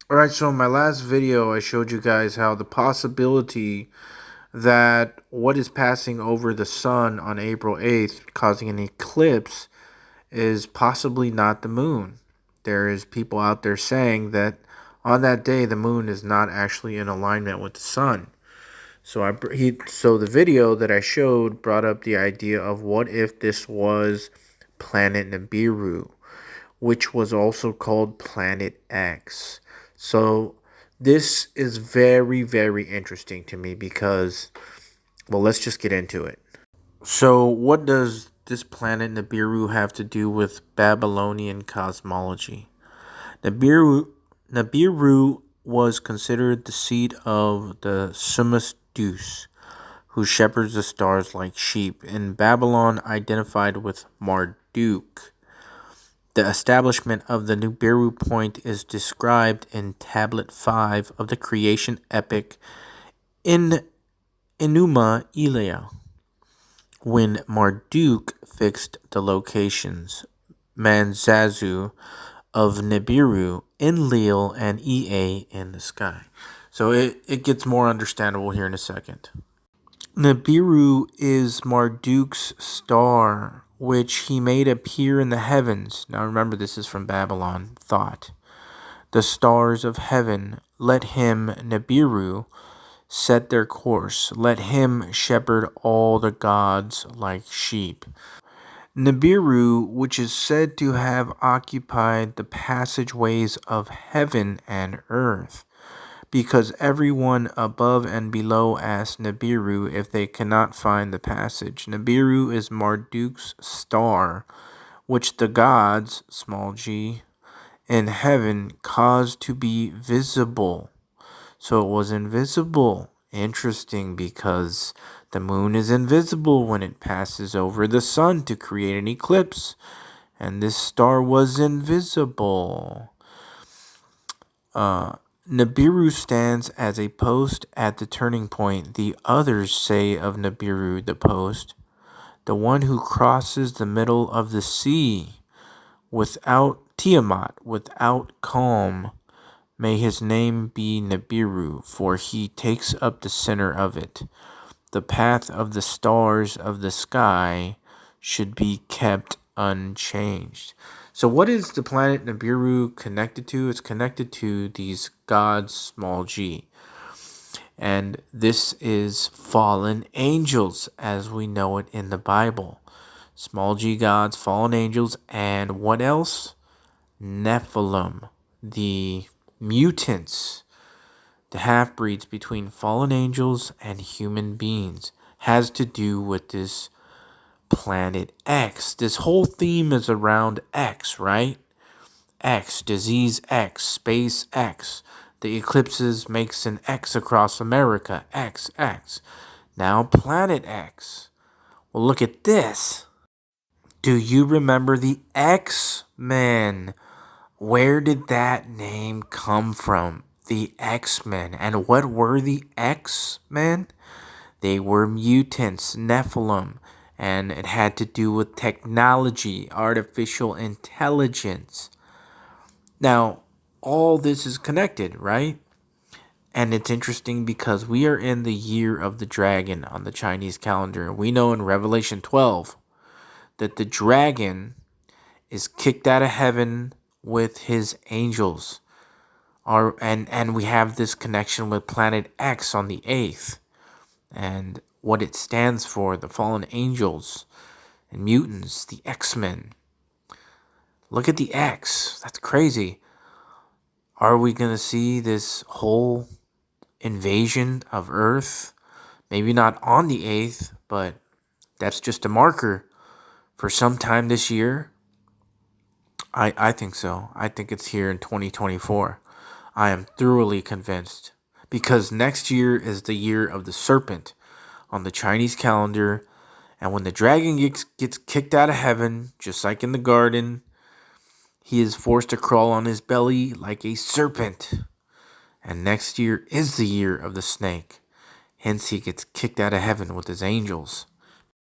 Alright, so in my last video, I showed you guys how the possibility that what is passing over the sun on April 8th, causing an eclipse, is possibly not the moon. There is people out there saying that on that day, the moon is not actually in alignment with the sun. So the video that I showed brought up the idea of what if this was planet Nibiru, which was also called Planet X. So this is very, very interesting to me because, well, let's just get into it. So, what does this planet Nibiru have to do with Babylonian cosmology? Nibiru was considered the seat of the Sumus Deus, who shepherds the stars like sheep. In Babylon, identified with Marduk. The establishment of the Nibiru point is described in Tablet 5 of the creation epic in Enuma Elish, when Marduk fixed the locations Manzazu of Nibiru, Enlil, and Ea in the sky. So it gets more understandable here in a second. Nibiru is Marduk's star, which he made appear in the heavens. Now remember, this is from Babylon thought. The stars of heaven, let him, Nibiru, set their course. Let him shepherd all the gods like sheep. Nibiru, which is said to have occupied the passageways of heaven and earth, because everyone above and below asks Nibiru if they cannot find the passage. Nibiru is Marduk's star, which the gods, small g, in heaven caused to be visible. So it was invisible. Interesting, because the moon is invisible when it passes over the sun to create an eclipse. And this star was invisible. Nibiru stands as a post at the turning point. The others say of Nibiru, the post, the one who crosses the middle of the sea, without Tiamat, without calm. May his name be Nibiru, for he takes up the center of it. The path of the stars of the sky should be kept unchanged. So what is the planet Nibiru connected to? It's connected to these gods, small g. And this is fallen angels as we know it in the Bible. Small g gods, fallen angels, and what else? Nephilim, the mutants, the half-breeds between fallen angels and human beings, has to do with this Planet X. This whole theme is around X, right? X, disease X, space X. The eclipses makes an X across America. X, X. Now Planet X. Well, look at this. Do you remember the X-Men? Where did that name come from? The X-Men. And what were the X-Men? They were mutants, Nephilim. And it had to do with technology, artificial intelligence. Now, all this is connected, right? And it's interesting because we are in the year of the dragon on the Chinese calendar. We know in Revelation 12 that the dragon is kicked out of heaven with his angels. And we have this connection with Planet X on the 8th. And what it stands for, the fallen angels and mutants, the X-Men. Look at the X. That's crazy. Are we going to see this whole invasion of Earth? Maybe not on the 8th, but that's just a marker for some time this year. I think so. I think it's here in 2024. I am thoroughly convinced. Because next year is the year of the serpent on the Chinese calendar. And when the dragon gets kicked out of heaven, just like in the garden, he is forced to crawl on his belly like a serpent. And next year is the year of the snake. Hence he gets kicked out of heaven with his angels.